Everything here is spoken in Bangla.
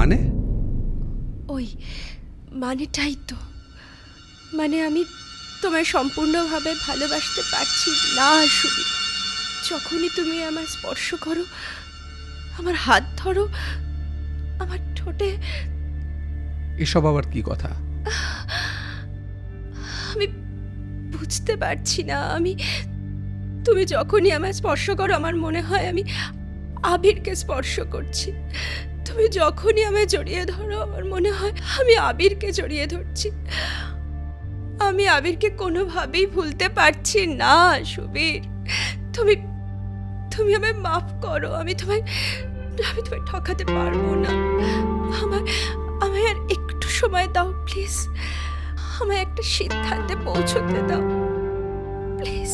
মানে? ওই মানেটাই তো, মানে আমি তোমায় সম্পূর্ণভাবে ভালোবাসতে পারছি না সুবীর। যখনই তুমি আমার স্পর্শ করো, আমার হাত ধরো, আমার ঠোঁটে, এসব আবার কি কথা? আমি বুঝতে পারছি না। তুমি যখনই আমায় স্পর্শ করো আমার মনে হয় আমি আবিরকে স্পর্শ করছি। তুমি যখনই আমায় জড়িয়ে ধরো আমার মনে হয় আমি আবিরকে জড়িয়ে ধরছি। আমি আবিরকে কোনোভাবেই ভুলতে পারছি না সুবীর। তুমি তুমি আমায় মাফ করো। আমি তোমায় ঠকাতে পারবো না। আমায় আমায় আর একটু সময় দাও প্লিজ। আমায় একটা সিদ্ধান্তে পৌঁছতে দাও প্লিজ।